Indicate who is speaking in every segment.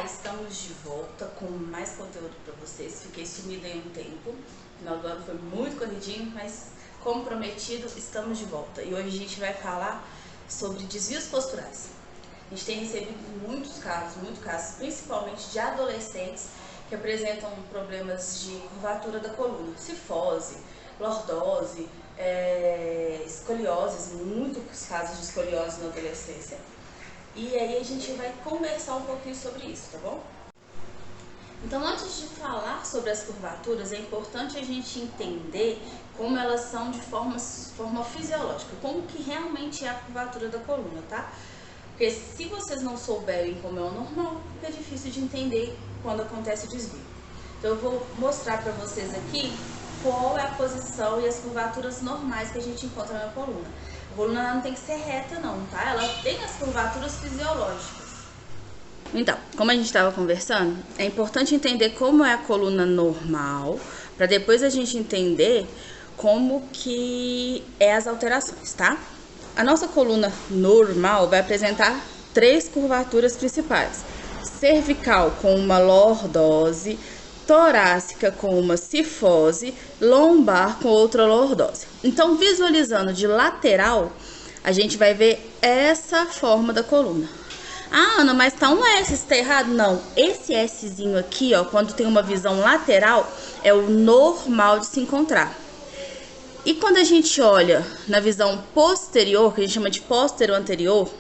Speaker 1: estamos de volta com mais conteúdo para vocês. Fiquei sumida em um tempo, o final do ano foi muito corridinho, mas como prometido, estamos de volta. E hoje a gente vai falar sobre desvios posturais. A gente tem recebido muitos casos, principalmente de adolescentes que apresentam problemas de curvatura da coluna, cifose, lordose, escoliose, muitos casos de escoliose na adolescência. E aí a gente vai conversar um pouquinho sobre isso, tá bom? Então, antes de falar sobre as curvaturas, é importante a gente entender como elas são de forma fisiológica, como que realmente é a curvatura da coluna, tá? Porque se vocês não souberem como é o normal, é difícil de entender quando acontece o desvio. Então eu vou mostrar para vocês aqui qual é a posição e as curvaturas normais que a gente encontra na coluna. A coluna não tem que ser reta não, tá? Ela tem as curvaturas fisiológicas. Então, como a gente estava conversando, é importante entender como é a coluna normal, para depois a gente entender como que é as alterações, tá? A nossa coluna normal vai apresentar 3 curvaturas principais: cervical com uma lordose, torácica com uma cifose, lombar com outra lordose. Então, visualizando de lateral, a gente vai ver essa forma da coluna. Ah, Ana, mas tá um S, está errado? Não, esse Szinho aqui, ó, quando tem uma visão lateral, é o normal de se encontrar. E quando a gente olha na visão posterior, que a gente chama de póstero anterior,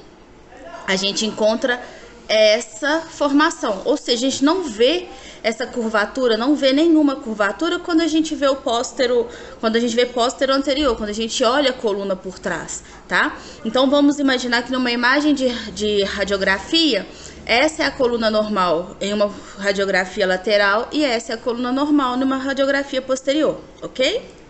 Speaker 1: a gente encontra essa formação, ou seja, a gente não vê essa curvatura, não vê nenhuma curvatura quando a gente vê o póstero, quando a gente vê póstero anterior, quando a gente olha a coluna por trás, tá? Então vamos imaginar que numa imagem de radiografia, essa é a coluna normal em uma radiografia lateral e essa é a coluna normal numa radiografia posterior, ok?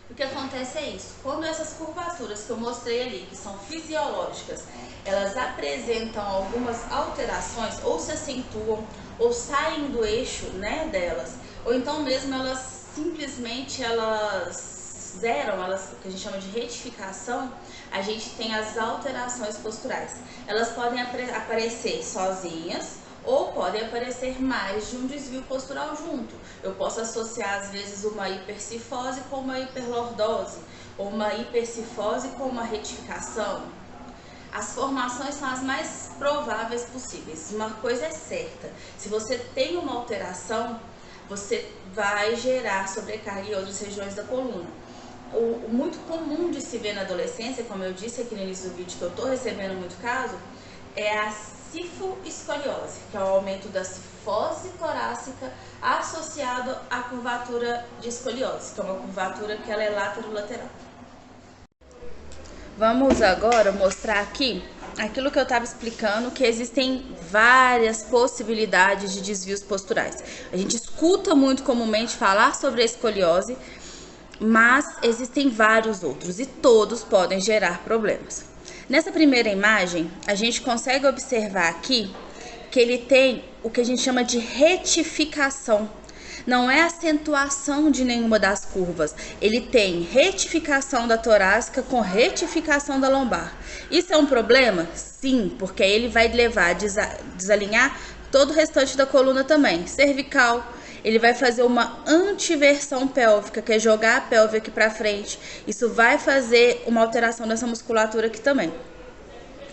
Speaker 1: O que acontece é isso, quando essas curvaturas que eu mostrei ali, que são fisiológicas, elas apresentam algumas alterações, ou se acentuam, ou saem do eixo, né, delas, ou então mesmo elas simplesmente zeram, o que a gente chama de retificação, a gente tem as alterações posturais. Elas podem aparecer sozinhas, ou podem aparecer mais de um desvio postural junto. Eu posso associar às vezes uma hipercifose com uma hiperlordose, ou uma hipercifose com uma retificação. As formações são as mais prováveis possíveis. Uma coisa é certa, se você tem uma alteração, você vai gerar sobrecarga em outras regiões da coluna. O muito comum de se ver na adolescência, como eu disse aqui no início do vídeo, que eu estou recebendo muito caso, é a cifoescoliose, que é o aumento da cifose torácica associado à curvatura de escoliose, que é uma curvatura que ela é laterolateral. Vamos agora mostrar aqui aquilo que eu estava explicando, que existem várias possibilidades de desvios posturais. A gente escuta muito comumente falar sobre a escoliose, mas existem vários outros e todos podem gerar problemas. Nessa primeira imagem, a gente consegue observar aqui que ele tem o que a gente chama de retificação. Não é acentuação de nenhuma das curvas. Ele tem retificação da torácica com retificação da lombar. Isso é um problema? Sim, porque ele vai levar a desalinhar todo o restante da coluna também. Cervical, ele vai fazer uma antiversão pélvica, que é jogar a pelve aqui para frente. Isso vai fazer uma alteração dessa musculatura aqui também.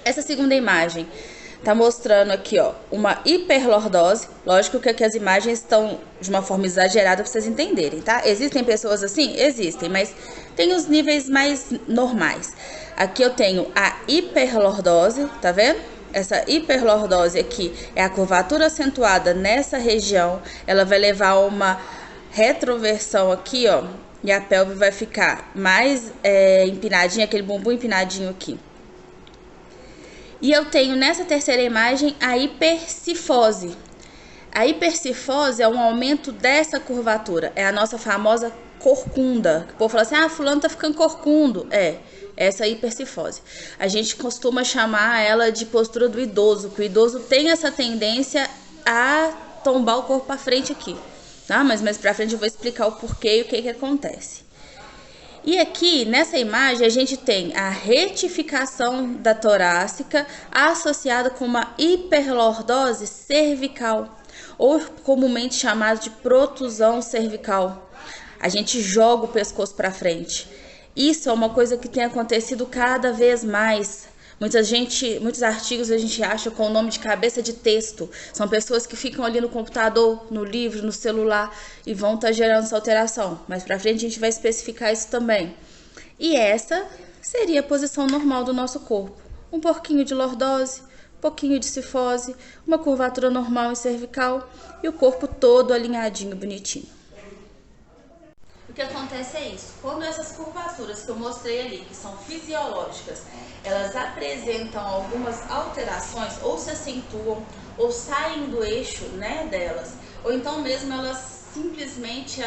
Speaker 1: Essa segunda imagem tá mostrando aqui, ó, uma hiperlordose. Lógico que aqui as imagens estão de uma forma exagerada para vocês entenderem, tá? Existem pessoas assim? Existem, mas tem os níveis mais normais. Aqui eu tenho a hiperlordose, tá vendo? Essa hiperlordose aqui é a curvatura acentuada nessa região. Ela vai levar a uma retroversão aqui, ó, e a pelve vai ficar mais empinadinha, aquele bumbum empinadinho aqui. E eu tenho nessa terceira imagem a hipercifose. A hipercifose é um aumento dessa curvatura, é a nossa famosa corcunda. O povo fala assim, ah, fulano tá ficando corcundo. Essa hipercifose. A gente costuma chamar ela de postura do idoso, que o idoso tem essa tendência a tombar o corpo para frente aqui, tá? Mas mais para frente eu vou explicar o porquê e o que acontece. E aqui, nessa imagem, a gente tem a retificação da torácica associada com uma hiperlordose cervical, ou comumente chamada de protusão cervical. A gente joga o pescoço para frente. Isso é uma coisa que tem acontecido cada vez mais. Muitos artigos a gente acha com o nome de cabeça de texto. São pessoas que ficam ali no computador, no livro, no celular e vão estar gerando essa alteração. Mais pra frente a gente vai especificar isso também. E essa seria a posição normal do nosso corpo. Um pouquinho de lordose, um pouquinho de cifose, uma curvatura normal em cervical e o corpo todo alinhadinho, bonitinho. O que acontece é isso, quando essas curvaturas que eu mostrei ali, que são fisiológicas, elas apresentam algumas alterações, ou se acentuam, ou saem do eixo, né, delas, ou então mesmo elas simplesmente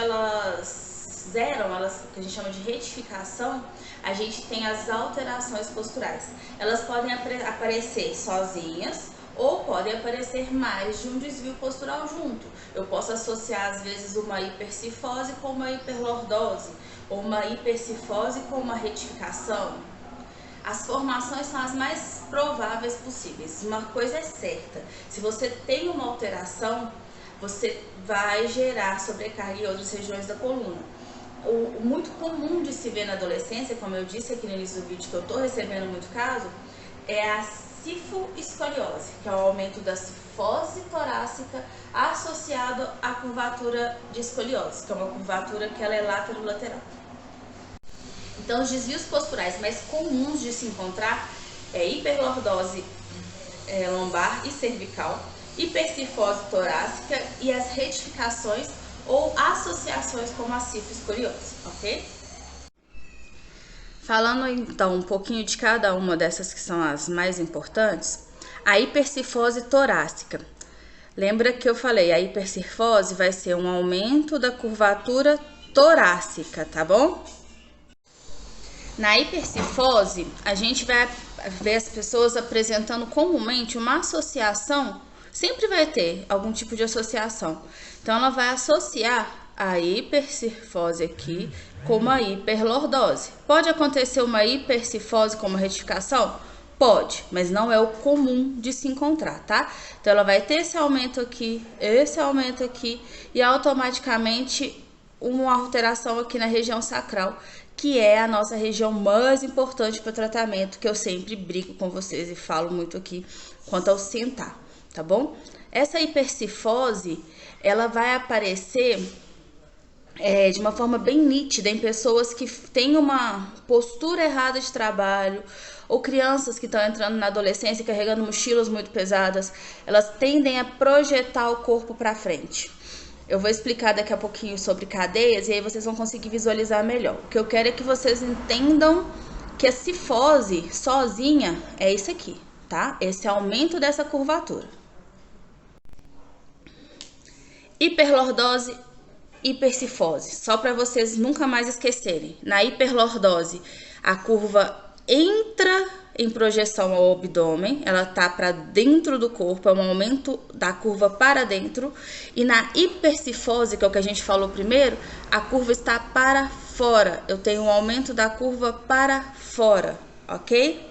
Speaker 1: zeram, que a gente chama de retificação, a gente tem as alterações posturais. Elas podem aparecer sozinhas, ou pode aparecer mais de um desvio postural junto. Eu posso associar, às vezes, uma hipercifose com uma hiperlordose, ou uma hipercifose com uma retificação. As formações são as mais prováveis possíveis. Uma coisa é certa, se você tem uma alteração, você vai gerar sobrecarga em outras regiões da coluna. O muito comum de se ver na adolescência, como eu disse aqui no início do vídeo, que eu estou recebendo muito caso, é a cifoescoliose, que é o aumento da cifose torácica associado à curvatura de escoliose, que é uma curvatura que ela é laterolateral. Então, os desvios posturais mais comuns de se encontrar é hiperlordose lombar e cervical, hipercifose torácica e as retificações ou associações como a cifoescoliose, ok? Falando então um pouquinho de cada uma dessas que são as mais importantes, a hipercifose torácica. Lembra que eu falei, a hipercifose vai ser um aumento da curvatura torácica, tá bom? Na hipercifose, a gente vai ver as pessoas apresentando comumente uma associação, sempre vai ter algum tipo de associação. Então, ela vai associar a hipercifose aqui com uma hiperlordose. Pode acontecer uma hipercifose com uma retificação? Pode, mas não é o comum de se encontrar, tá? Então, ela vai ter esse aumento aqui e automaticamente uma alteração aqui na região sacral, que é a nossa região mais importante para o tratamento, que eu sempre brigo com vocês e falo muito aqui quanto ao sentar, tá bom? Essa hipercifose, ela vai aparecer de uma forma bem nítida em pessoas que têm uma postura errada de trabalho, ou crianças que estão entrando na adolescência carregando mochilas muito pesadas, elas tendem a projetar o corpo para frente. Eu vou explicar daqui a pouquinho sobre cadeias e aí vocês vão conseguir visualizar melhor. O que eu quero é que vocês entendam que a cifose sozinha é isso aqui, tá? Esse aumento dessa curvatura. Hiperlordose, hipercifose, só para vocês nunca mais esquecerem. Na hiperlordose, a curva entra em projeção ao abdômen, ela tá para dentro do corpo, é um aumento da curva para dentro. E na hipercifose, que é o que a gente falou primeiro, a curva está para fora, eu tenho um aumento da curva para fora, ok?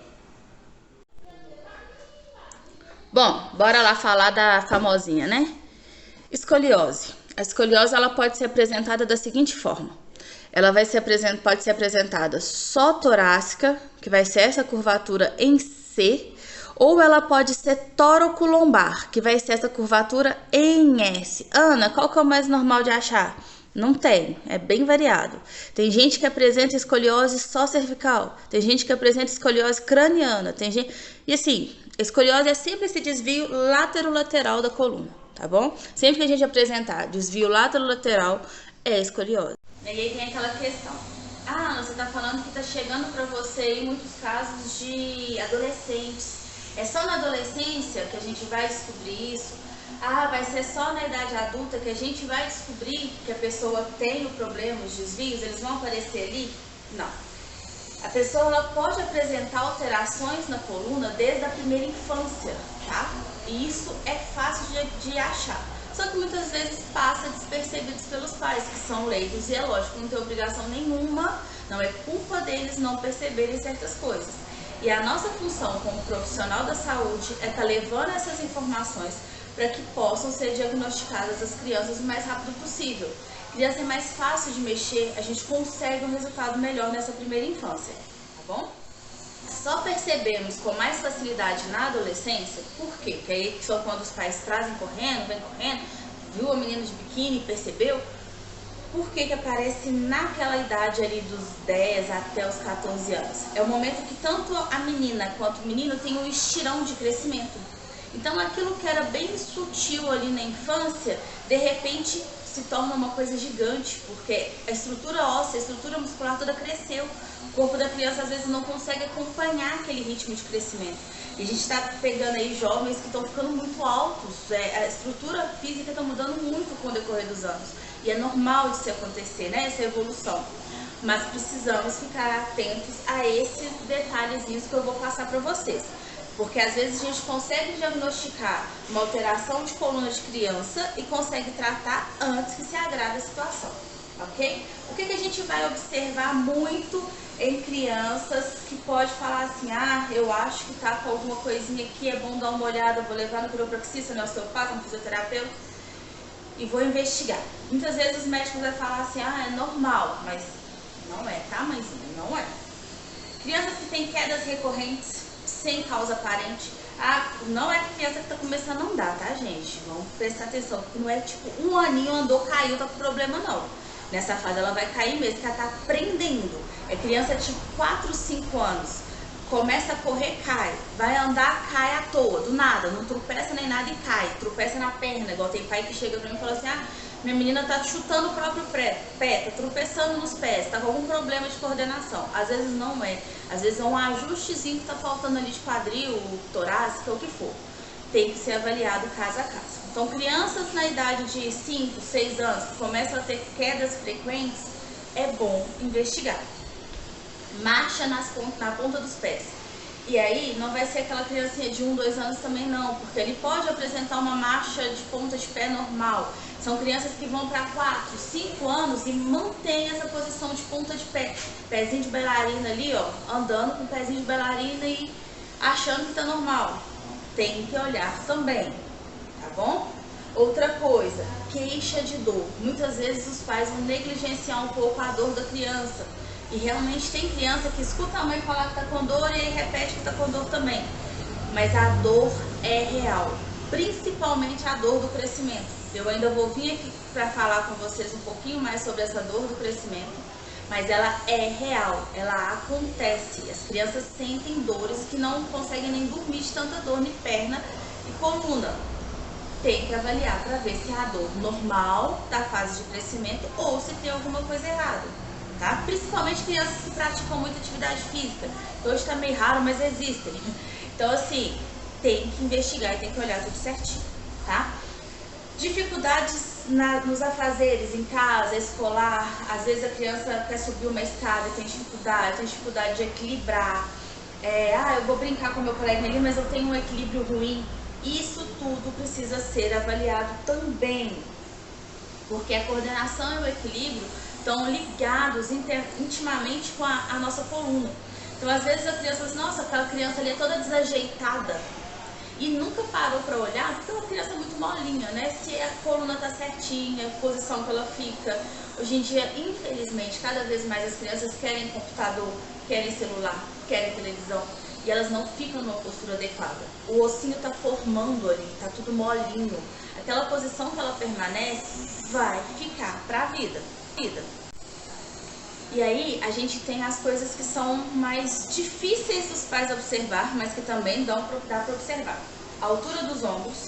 Speaker 1: Bom, bora lá falar da famosinha, né? Escoliose. A escoliose ela pode ser apresentada da seguinte forma. Ela pode ser apresentada só torácica, que vai ser essa curvatura em C, ou ela pode ser tóraco-lombar, que vai ser essa curvatura em S. Ana, qual que é o mais normal de achar? Não tem, é bem variado. Tem gente que apresenta escoliose só cervical, tem gente que apresenta escoliose craniana, tem gente... E assim, escoliose é sempre esse desvio laterolateral da coluna, tá bom? Sempre que a gente apresentar desvio laterolateral, é escoliose. E aí tem aquela questão, Ana, você tá falando que tá chegando para você aí muitos casos de adolescentes. É só na adolescência que a gente vai descobrir isso? Vai ser só na idade adulta que a gente vai descobrir que a pessoa tem o problema, os desvios, eles vão aparecer ali? Não. A pessoa ela pode apresentar alterações na coluna desde a primeira infância, tá? E isso é fácil de achar. Só que muitas vezes passa despercebidos pelos pais, que são leigos, e é lógico, não tem obrigação nenhuma Não é culpa deles não perceberem certas coisas. E a nossa função como profissional da saúde é estar levando essas informações para que possam ser diagnosticadas as crianças o mais rápido possível. Criança é mais fácil de mexer, a gente consegue um resultado melhor nessa primeira infância, tá bom? Só percebemos com mais facilidade na adolescência, por quê? Porque aí só quando os pais trazem correndo, vem correndo, viu a menina de biquíni e percebeu. Por que aparece naquela idade ali dos 10 até os 14 anos? É o momento que tanto a menina quanto o menino tem um estirão de crescimento. Então aquilo que era bem sutil ali na infância, de repente se torna uma coisa gigante, porque a estrutura óssea, a estrutura muscular toda cresceu. O corpo da criança às vezes não consegue acompanhar aquele ritmo de crescimento. E a gente está pegando aí jovens que estão ficando muito altos, a estrutura física está mudando muito com o decorrer dos anos. E é normal isso acontecer, né? Essa evolução. Mas precisamos ficar atentos a esses detalhezinhos que eu vou passar para vocês. Porque às vezes a gente consegue diagnosticar uma alteração de coluna de criança e consegue tratar antes que se agrave a situação, ok? O que a gente vai observar muito em crianças que pode falar assim, ah, eu acho que tá com alguma coisinha aqui, é bom dar uma olhada, vou levar no quiropraxista, no osteopata, no fisioterapeuta e vou investigar. Muitas vezes os médicos vão falar assim, ah, é normal, mas não é, tá, mãezinha? Não é. Crianças que têm quedas recorrentes, sem causa aparente, não é criança que está começando a andar, tá, gente? Vamos prestar atenção, porque não é tipo um aninho andou, caiu, tá com problema, não. Nessa fase ela vai cair mesmo, porque ela tá aprendendo. É criança tipo 4, 5 anos, começa a correr, cai, vai andar, cai à toa, do nada, não tropeça nem nada e cai, tropeça na perna, igual tem pai que chega pra mim e fala assim, ah, minha menina tá chutando o próprio pé, tá tropeçando nos pés, tá com algum problema de coordenação. Às vezes não é, às vezes é um ajustezinho que tá faltando ali de quadril, torácica, o que for. Tem que ser avaliado caso a caso. Então, crianças na idade de 5, 6 anos que começam a ter quedas frequentes, é bom investigar. Marcha na ponta dos pés. E aí, não vai ser aquela criancinha de 1, 2 anos também não, porque ele pode apresentar uma marcha de ponta de pé normal. São crianças que vão para 4, 5 anos e mantêm essa posição de ponta de pé. Pezinho de bailarina ali, ó, andando com o pezinho de bailarina e achando que tá normal. Tem que olhar também, tá bom? Outra coisa, queixa de dor. Muitas vezes os pais vão negligenciar um pouco a dor da criança. E realmente tem criança que escuta a mãe falar que tá com dor e aí repete que tá com dor também. Mas a dor é real, principalmente a dor do crescimento. Eu ainda vou vir aqui para falar com vocês um pouquinho mais sobre essa dor do crescimento, mas ela é real, ela acontece. As crianças sentem dores que não conseguem nem dormir de tanta dor em perna e coluna. Tem que avaliar para ver se é a dor normal da fase de crescimento ou se tem alguma coisa errada. Tá? Principalmente crianças que praticam muita atividade física. Hoje está meio raro, mas existem. Então, assim, tem que investigar e tem que olhar tudo certinho, tá? Dificuldades nos afazeres em casa, escolar. Às vezes a criança quer subir uma escada, tem dificuldade de equilibrar. Eu vou brincar com meu colega ali, mas eu tenho um equilíbrio ruim. Isso tudo precisa ser avaliado também, porque a coordenação e o equilíbrio estão ligados intimamente com a nossa coluna. Então, às vezes a criança fala assim, nossa, aquela criança ali é toda desajeitada. E nunca parou para olhar, porque é uma criança muito molinha, né? Se a coluna tá certinha, a posição que ela fica. Hoje em dia, infelizmente, cada vez mais as crianças querem computador, querem celular, querem televisão. E elas não ficam numa postura adequada. O ossinho tá formando ali, tá tudo molinho. Aquela posição que ela permanece vai ficar pra vida. E aí a gente tem as coisas que são mais difíceis dos pais observar, mas que também dá para observar. A altura dos ombros.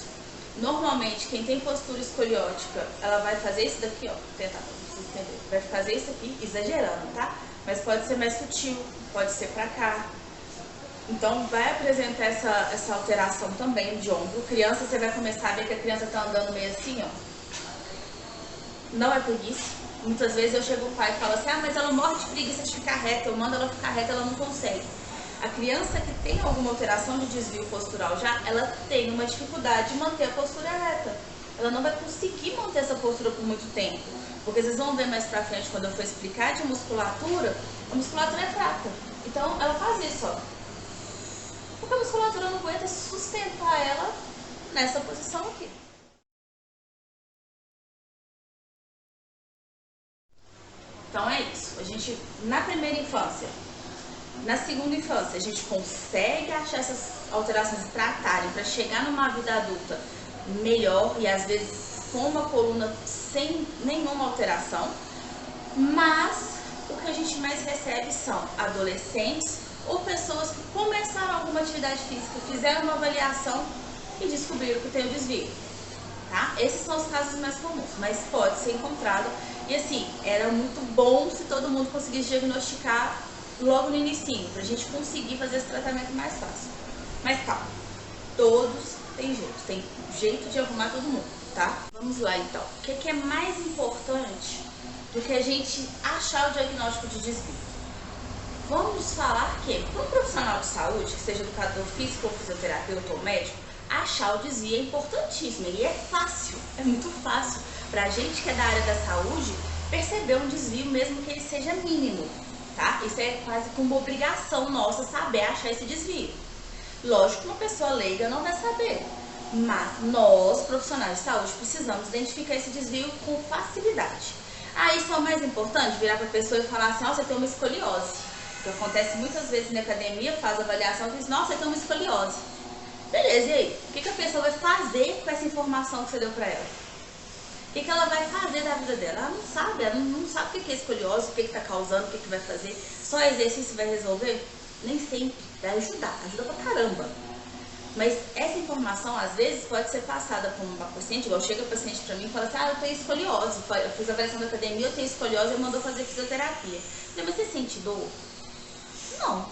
Speaker 1: Normalmente quem tem postura escoliótica, ela vai fazer isso daqui, ó, tentar vocês entenderem. Vai fazer isso aqui, exagerando, tá? Mas pode ser mais sutil, pode ser pra cá. Então vai apresentar essa alteração também de ombro. Criança, você vai começar a ver que a criança tá andando meio assim, ó. Não é preguiça. Muitas vezes eu chego o pai e falo assim, mas ela morre de preguiça de ficar reta, eu mando ela ficar reta, ela não consegue. A criança que tem alguma alteração de desvio postural já, ela tem uma dificuldade de manter a postura reta. Ela não vai conseguir manter essa postura por muito tempo. Porque vocês vão ver mais pra frente, quando eu for explicar de musculatura, a musculatura é fraca. Então ela faz isso, ó. Porque a musculatura não aguenta sustentar ela nessa posição aqui. Então é isso. A gente, na primeira infância, na segunda infância, a gente consegue achar essas alterações e tratarem para chegar numa vida adulta melhor e às vezes com uma coluna sem nenhuma alteração. Mas o que a gente mais recebe são adolescentes ou pessoas que começaram alguma atividade física, fizeram uma avaliação e descobriram que tem o desvio, tá? Esses são os casos mais comuns, mas pode ser encontrado. E assim, era muito bom se todo mundo conseguisse diagnosticar logo no inicinho, pra gente conseguir fazer esse tratamento mais fácil. Mas calma, todos têm jeito de arrumar todo mundo, tá? Vamos lá então. O que é mais importante do que a gente achar o diagnóstico de desvio? Vamos falar que para um profissional de saúde, que seja educador físico ou fisioterapeuta ou médico, achar o desvio é importantíssimo e é fácil, é muito fácil pra gente que é da área da saúde perceber um desvio mesmo que ele seja mínimo, tá? Isso é quase como uma obrigação nossa saber achar esse desvio. Lógico que uma pessoa leiga não vai saber, mas nós, profissionais de saúde, precisamos identificar esse desvio com facilidade. Aí isso é o mais importante, virar pra pessoa e falar assim, ó, você tem uma escoliose. Que acontece muitas vezes na academia, faz avaliação e diz, nossa, você tem uma escoliose. Beleza, e aí? O que a pessoa vai fazer com essa informação que você deu pra ela? O que ela vai fazer da vida dela? Ela não sabe o que é escoliose, o que tá causando, o que vai fazer. Só exercício vai resolver? Nem sempre. Vai ajudar, ajuda pra caramba. Mas essa informação, às vezes, pode ser passada por uma paciente, igual chega a paciente pra mim e fala assim, eu tenho escoliose, eu fiz a avaliação da academia, eu tenho escoliose, eu mandou fazer fisioterapia. Eu falei, mas você sente dor? Não.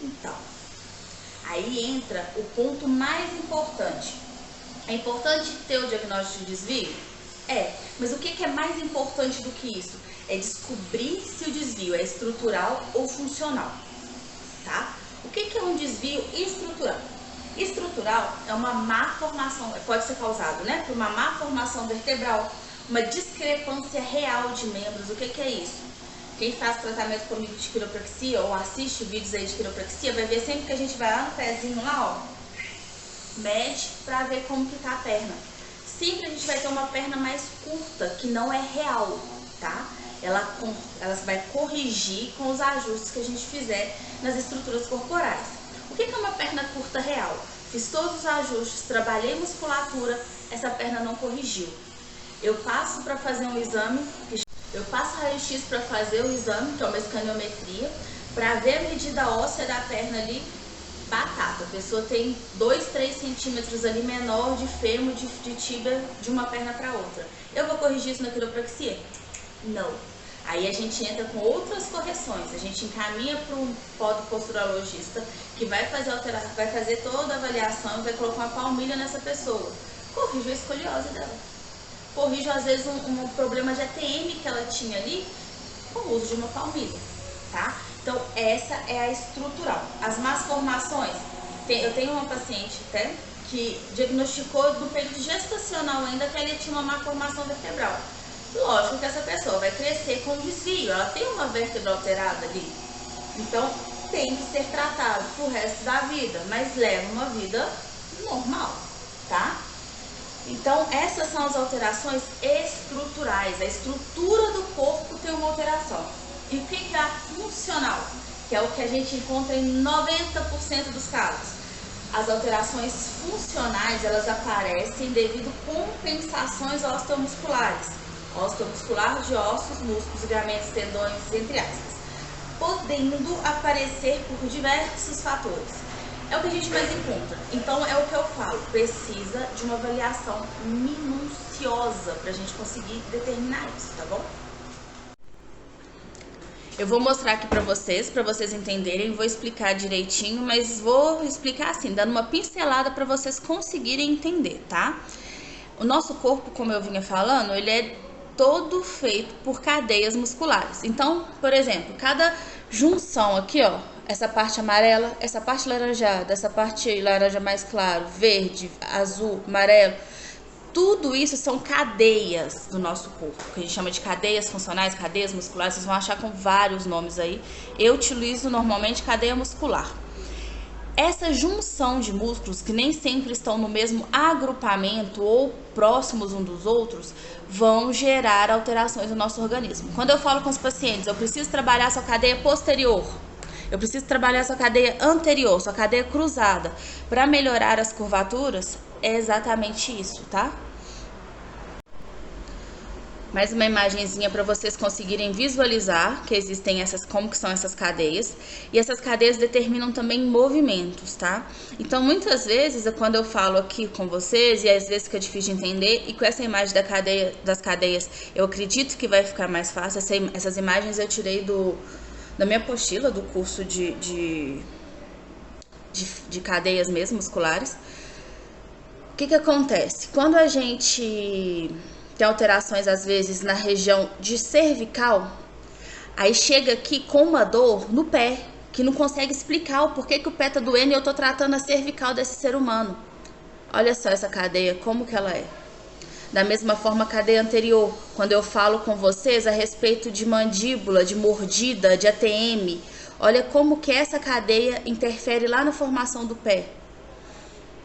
Speaker 1: Então, aí entra o ponto mais importante. É importante ter o diagnóstico de desvio? É, mas o que é mais importante do que isso? É descobrir se o desvio é estrutural ou funcional, tá? O que é um desvio estrutural? Estrutural é uma má formação, pode ser causado, né, por uma má formação vertebral, uma discrepância real de membros. O que é isso? Quem faz tratamento comigo de quiropraxia ou assiste vídeos aí de quiropraxia vai ver sempre que a gente vai lá no pezinho lá, ó, mede pra ver como que tá a perna. Sempre a gente vai ter uma perna mais curta, que não é real, tá? Ela vai corrigir com os ajustes que a gente fizer nas estruturas corporais. O que é uma perna curta real? Fiz todos os ajustes, trabalhei musculatura, essa perna não corrigiu. Eu passo para fazer um exame, eu passo raio-x para fazer o exame, que é uma escaniometria, para ver a medida óssea da perna ali, batata. A pessoa tem 2, 3 centímetros ali menor de fêmur, de tíbia, de uma perna para outra. Eu vou corrigir isso na quiropraxia? Não. Aí a gente entra com outras correções, a gente encaminha para um podoposturologista que vai fazer toda a avaliação e vai colocar uma palmilha nessa pessoa. Corrige a escoliose dela. Corrige às vezes um problema de ATM que ela tinha ali com o uso de uma palmilha, tá? Então essa é a estrutural. As más formações, eu tenho uma paciente até que diagnosticou no período gestacional ainda que ela tinha uma má formação vertebral. Lógico que essa pessoa vai crescer com desvio, ela tem uma vértebra alterada ali, então tem que ser tratado pro resto da vida, mas leva uma vida normal, tá? Então essas são as alterações estruturais, a estrutura do corpo tem uma alteração. E o que é a funcional? Que é o que a gente encontra em 90% dos casos. As alterações funcionais, elas aparecem devido a compensações osteomusculares. Osteomuscular de ossos, músculos, ligamentos, tendões, entre aspas, podendo aparecer por diversos fatores. É o que a gente mais encontra. Então é o que eu falo, precisa de uma avaliação minuciosa para a gente conseguir determinar isso, tá bom? Eu vou mostrar aqui para vocês entenderem, vou explicar direitinho, mas vou explicar assim, dando uma pincelada para vocês conseguirem entender, tá? O nosso corpo, como eu vinha falando, ele é todo feito por cadeias musculares. Então, por exemplo, cada junção aqui, ó, essa parte amarela, essa parte laranjada, essa parte laranja mais claro, verde, azul, amarelo, Tudo isso são cadeias do nosso corpo, que a gente chama de cadeias funcionais, cadeias musculares. Vocês vão achar com vários nomes aí. Eu utilizo normalmente cadeia muscular. Essa junção de músculos, que nem sempre estão no mesmo agrupamento ou próximos uns dos outros, vão gerar alterações no nosso organismo. Quando eu falo com os pacientes, eu preciso trabalhar sua cadeia posterior, eu preciso trabalhar sua cadeia anterior, sua cadeia cruzada, para melhorar as curvaturas, é exatamente isso, tá? Mais uma imagenzinha para vocês conseguirem visualizar que existem como que são essas cadeias. E essas cadeias determinam também movimentos, tá? Então, muitas vezes, quando eu falo aqui com vocês, e às vezes fica difícil de entender, e com essa imagem das cadeias, eu acredito que vai ficar mais fácil. Essas imagens eu tirei da minha apostila, do curso de cadeias mesmo, musculares. O que acontece? Quando a gente tem alterações, às vezes, na região de cervical, aí chega aqui com uma dor no pé, que não consegue explicar o porquê que o pé tá doendo e eu tô tratando a cervical desse ser humano. Olha só essa cadeia, como que ela é. Da mesma forma, a cadeia anterior, quando eu falo com vocês a respeito de mandíbula, de mordida, de ATM, olha como que essa cadeia interfere lá na formação do pé.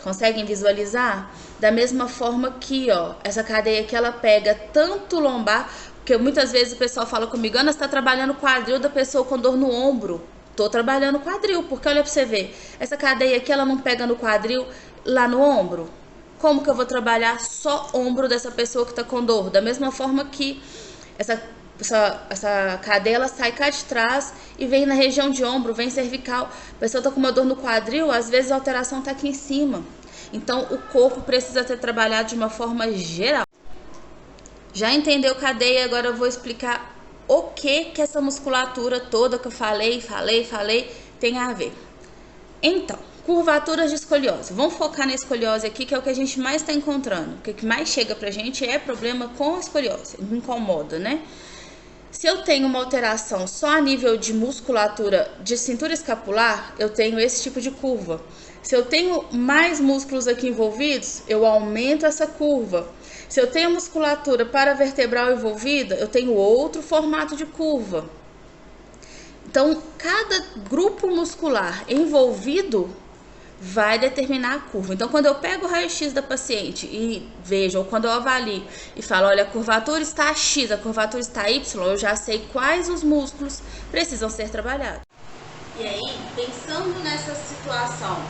Speaker 1: Conseguem visualizar? Da mesma forma que, ó, essa cadeia aqui, ela pega tanto lombar, porque muitas vezes o pessoal fala comigo, Ana, você tá trabalhando o quadril da pessoa com dor no ombro. Tô trabalhando o quadril, porque olha pra você ver, essa cadeia aqui, ela não pega no quadril, lá no ombro. Como que eu vou trabalhar só ombro dessa pessoa que tá com dor? Da mesma forma que essa cadeia, ela sai cá de trás e vem na região de ombro, vem cervical. A pessoa tá com uma dor no quadril, às vezes a alteração tá aqui em cima. Então, o corpo precisa ser trabalhado de uma forma geral. Já entendeu cadeia? Agora eu vou explicar o que essa musculatura toda que eu falei, tem a ver. Então, curvaturas de escoliose. Vamos focar na escoliose aqui, que é o que a gente mais está encontrando. O que mais chega pra gente é problema com a escoliose. Me incomoda, né? Se eu tenho uma alteração só a nível de musculatura de cintura escapular, eu tenho esse tipo de curva. Se eu tenho mais músculos aqui envolvidos, eu aumento essa curva. Se eu tenho musculatura paravertebral envolvida, eu tenho outro formato de curva. Então, cada grupo muscular envolvido vai determinar a curva. Então, quando eu pego o raio-x da paciente e vejo, ou quando eu avalio e falo, olha, a curvatura está X, a curvatura está Y, eu já sei quais os músculos precisam ser trabalhados. E aí, pensando nessa situação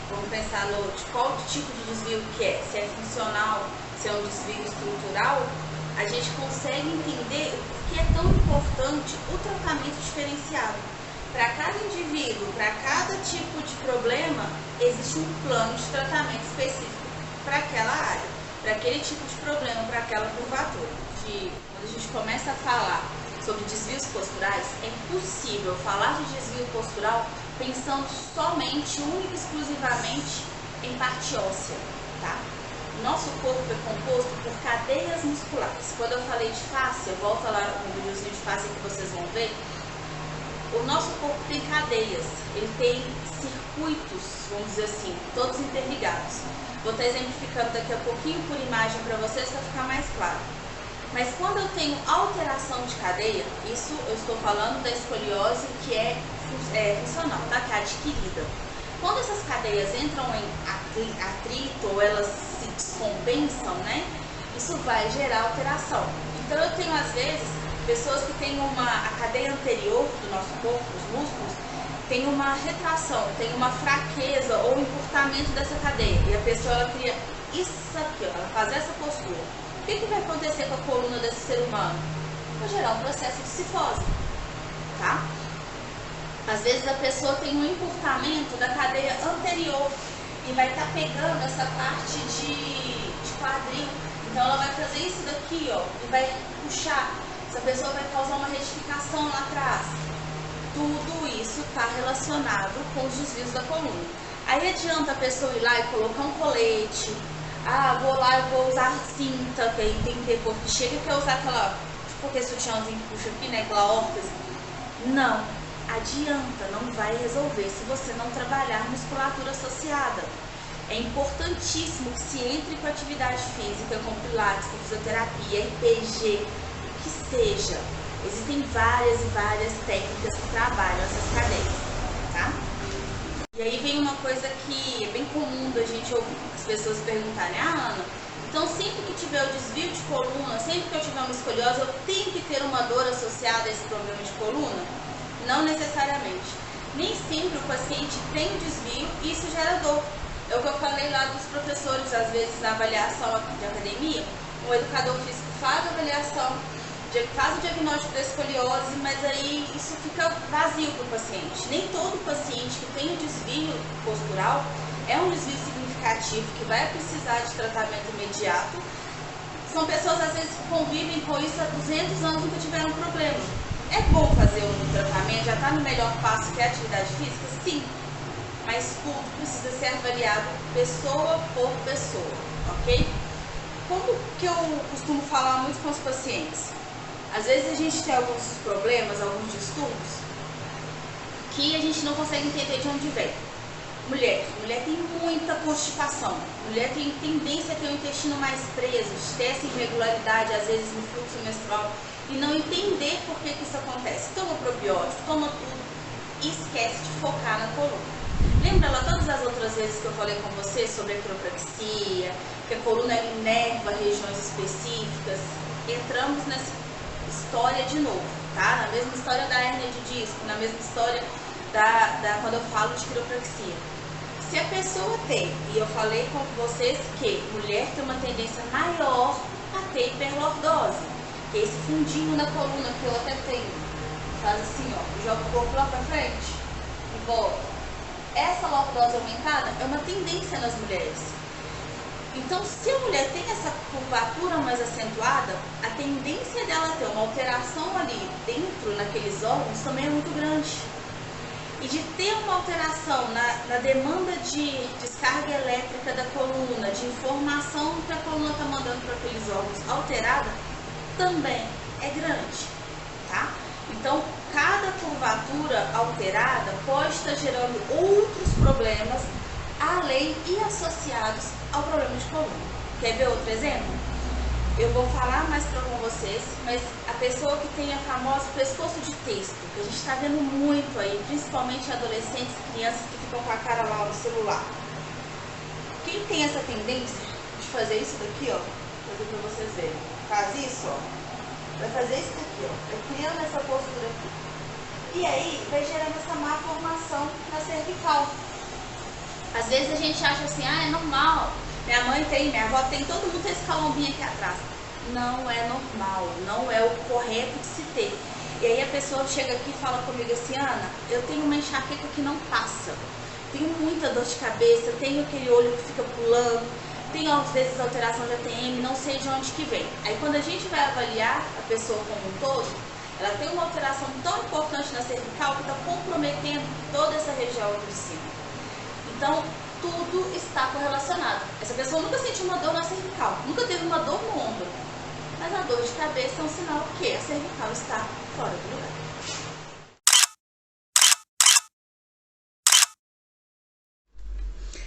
Speaker 1: vamos pensar de qual tipo de desvio que é, se é funcional, se é um desvio estrutural, a gente consegue entender o que é tão importante o tratamento diferenciado. Para cada indivíduo, para cada tipo de problema, existe um plano de tratamento específico para aquela área, para aquele tipo de problema, para aquela curvatura. Quando a gente começa a falar sobre desvios posturais, é impossível falar de desvio postural pensando somente, única e exclusivamente em parte óssea, tá? Nosso corpo é composto por cadeias musculares. Quando eu falei de fáscia, volta lá no videozinho de fáscia que vocês vão ver, o nosso corpo tem cadeias, ele tem circuitos, vamos dizer assim, todos interligados. Vou estar exemplificando daqui a pouquinho por imagem para vocês para ficar mais claro. Mas quando eu tenho alteração de cadeia, isso eu estou falando da escoliose que é funcional, tá? Que é adquirida. Quando essas cadeias entram em atrito ou elas se descompensam, né? Isso vai gerar alteração. Então eu tenho às vezes pessoas que têm a cadeia anterior do nosso corpo, os músculos, tem uma retração, tem uma fraqueza ou encurtamento dessa cadeia. E a pessoa ela cria isso aqui, ó, ela faz essa postura. O que vai acontecer com a coluna desse ser humano? Vai gerar um processo de cifose, tá? Às vezes a pessoa tem um encurtamento da cadeia anterior e vai estar pegando essa parte de quadril. Então ela vai fazer isso daqui, ó, e vai puxar. Essa pessoa vai causar uma retificação lá atrás. Tudo isso está relacionado com os desvios da coluna. Aí adianta a pessoa ir lá e colocar um colete. Vou lá e vou usar cinta, que aí tem que ter corpo que chega, quer usar aquela, tipo aquele sutiãzinho que puxa aqui, né, aquela órtese. Não adianta, não vai resolver se você não trabalhar musculatura associada. é importantíssimo que se entre com atividade física, com pilates, com fisioterapia, RPG, o que seja. Existem várias e várias técnicas que trabalham essas cadeias, tá? E aí vem uma coisa que é bem comum da gente ouvir, as pessoas perguntarem: ah, Ana, então sempre que tiver o desvio de coluna, sempre que eu tiver uma escoliose, eu tenho que ter uma dor associada a esse problema de coluna? Não necessariamente. Nem sempre o paciente tem o desvio e isso gera dor. É o que eu falei lá dos professores, às vezes na avaliação de academia, o educador físico faz a avaliação, faz o diagnóstico da escoliose, mas aí isso fica vazio para o paciente. Nem todo paciente que tem o desvio postural é um desvio significativo, que vai precisar de tratamento imediato. São pessoas, às vezes, que convivem com isso há 200 anos e nunca tiveram problema. É bom fazer um tratamento, já está no melhor passo que é a atividade física? Sim. Mas tudo precisa ser avaliado pessoa por pessoa, ok? Como que eu costumo falar muito com os pacientes? Às vezes a gente tem alguns problemas, alguns distúrbios, que a gente não consegue entender de onde vem. Mulher tem muita constipação, mulher tem tendência a ter o intestino mais preso, ter essa irregularidade, às vezes no fluxo menstrual, e não entender por que isso acontece. Toma probiótico, toma tudo, e esquece de focar na coluna. Lembra lá todas as outras vezes que eu falei com você sobre a quiropraxia, que a coluna inerva regiões específicas? Entramos nessa história de novo, tá? Na mesma história da hérnia de disco, na mesma história quando eu falo de quiropraxia. Se a pessoa tem, e eu falei com vocês que mulher tem uma tendência maior a ter hiperlordose, que é esse fundinho na coluna que eu até tenho, faz assim, ó, joga o corpo lá pra frente e volta. Essa lordose aumentada é uma tendência nas mulheres. Então, se a mulher tem essa curvatura mais acentuada, a tendência dela ter uma alteração ali dentro, naqueles órgãos, também é muito grande. E de ter uma alteração na demanda de descarga elétrica da coluna, de informação que a coluna está mandando para aqueles órgãos alterada, também é grande, tá? Então, cada curvatura alterada pode estar gerando outros problemas além e associados ao problema de coluna. Quer ver outro exemplo? Eu vou falar mais com vocês, mas a pessoa que tem a famosa pescoço de texto, que a gente está vendo muito aí, principalmente adolescentes e crianças que ficam com a cara lá no celular. Quem tem essa tendência de fazer isso daqui, ó, vou fazer para vocês verem. Faz isso, ó. Vai fazer isso daqui, ó. Vai criando essa postura aqui. E aí, vai gerando essa má formação na cervical. Às vezes a gente acha assim, ah, é normal. Minha mãe tem, minha avó tem, todo mundo tem esse calombinho aqui atrás. Não é normal, não é o correto de se ter. E aí a pessoa chega aqui e fala comigo assim, Ana, eu tenho uma enxaqueca que não passa. Tenho muita dor de cabeça, tenho aquele olho que fica pulando, tenho às vezes alteração de ATM, não sei de onde que vem. Aí quando a gente vai avaliar a pessoa como um todo, ela tem uma alteração tão importante na cervical que está comprometendo toda essa região aqui de cima. Então, tudo está correlacionado. Essa pessoa nunca sentiu uma dor na cervical, nunca teve uma dor no ombro, mas a dor de cabeça é um sinal que a cervical está fora do lugar.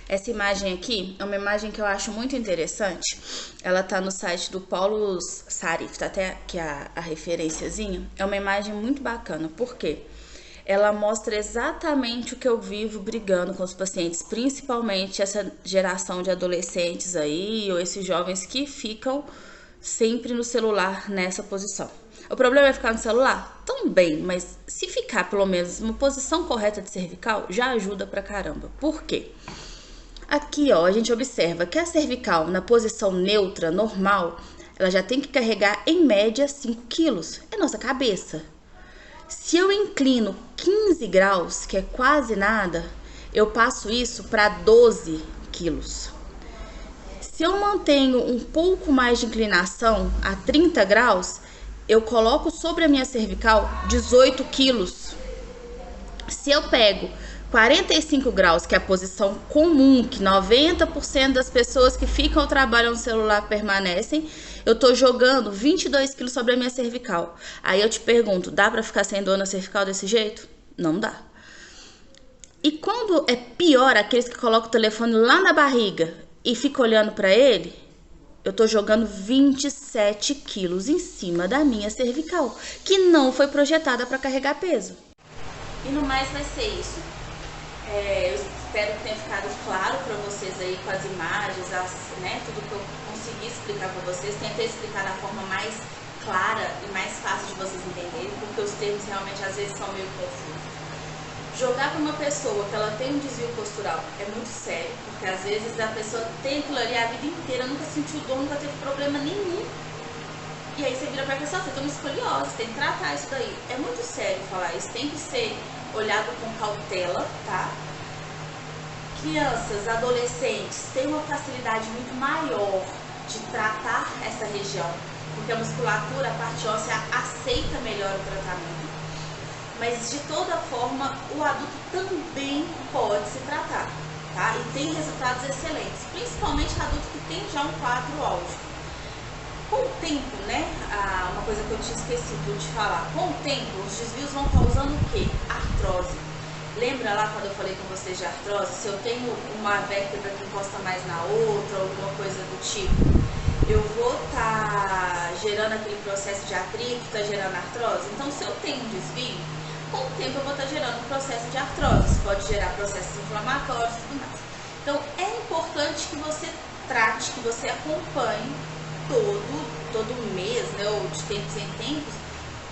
Speaker 1: Essa imagem aqui é uma imagem que eu acho muito interessante. Ela tá no site do Paulo Sarif, tá até aqui a referenciazinha. É uma imagem muito bacana, por quê? Ela mostra exatamente o que eu vivo brigando com os pacientes, principalmente essa geração de adolescentes aí, ou esses jovens que ficam sempre no celular nessa posição. O problema é ficar no celular? Também, mas se ficar pelo menos numa posição correta de cervical, já ajuda pra caramba. Por quê? Aqui, ó, a gente observa que a cervical na posição neutra, normal, ela já tem que carregar em média 5 quilos. É nossa cabeça. Se eu inclino 15 graus, que é quase nada, eu passo isso para 12 quilos. Se eu mantenho um pouco mais de inclinação a 30 graus, eu coloco sobre a minha cervical 18 quilos. Se eu pego 45 graus, que é a posição comum, que 90% das pessoas que ficam trabalhando no celular permanecem, eu tô jogando 22 quilos sobre a minha cervical. Aí eu te pergunto, dá pra ficar sem dor na cervical desse jeito? Não dá. E quando é pior, aqueles que colocam o telefone lá na barriga e ficam olhando para ele, eu tô jogando 27 quilos em cima da minha cervical, que não foi projetada para carregar peso. E no mais vai ser isso. Eu espero que tenha ficado claro para vocês aí com as imagens, tudo que eu consegui explicar para vocês. Tentei explicar da forma mais clara e mais fácil de vocês entenderem, porque os termos realmente às vezes são meio confusos. Jogar para uma pessoa que ela tem um desvio postural é muito sério, porque às vezes a pessoa tem aquilo ali a vida inteira, nunca sentiu dor, nunca teve problema nenhum. E aí você vira pra pessoa, você tem uma escoliose, tem que tratar isso daí. É muito sério falar isso, tem que ser olhado com cautela, tá? Crianças, adolescentes têm uma facilidade muito maior de tratar essa região, porque a musculatura, a parte óssea, aceita melhor o tratamento. Mas de toda forma, o adulto também pode se tratar, tá? E tem resultados excelentes, principalmente adulto que tem já um quadro álgico. Com o tempo, né, uma coisa que eu tinha esquecido de falar, com o tempo os desvios vão causando o quê? Artrose. Lembra lá quando eu falei com vocês de artrose? Se eu tenho uma vértebra que encosta mais na outra, alguma coisa do tipo, eu vou estar gerando aquele processo de atrito, tá gerando artrose? Então, se eu tenho um desvio, com o tempo eu vou estar gerando um processo de artrose. Isso pode gerar processos inflamatórios e tudo mais. Então, é importante que você trate, que você acompanhe todo mês, né, ou de tempos em tempos,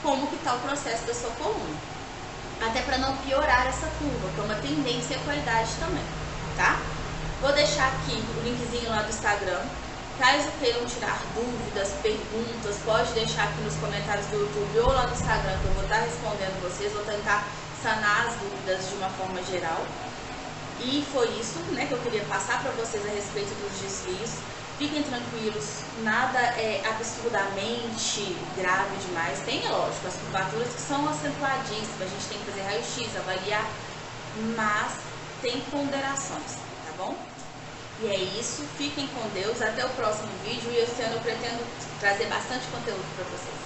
Speaker 1: como que está o processo da sua coluna. Até para não piorar essa curva, que é uma tendência à qualidade também, tá? Vou deixar aqui o linkzinho lá do Instagram. Caso queiram tirar dúvidas, perguntas, pode deixar aqui nos comentários do YouTube ou lá no Instagram, que eu vou estar respondendo vocês. Vou tentar sanar as dúvidas de uma forma geral. E foi isso, né, que eu queria passar para vocês a respeito dos desvios. Fiquem tranquilos, nada é absurdamente grave demais. Tem, é lógico, as curvaturas que são acentuadíssimas, a gente tem que fazer raio-x, avaliar, mas tem ponderações, tá bom? E é isso, fiquem com Deus, até o próximo vídeo, e esse ano eu pretendo trazer bastante conteúdo para vocês.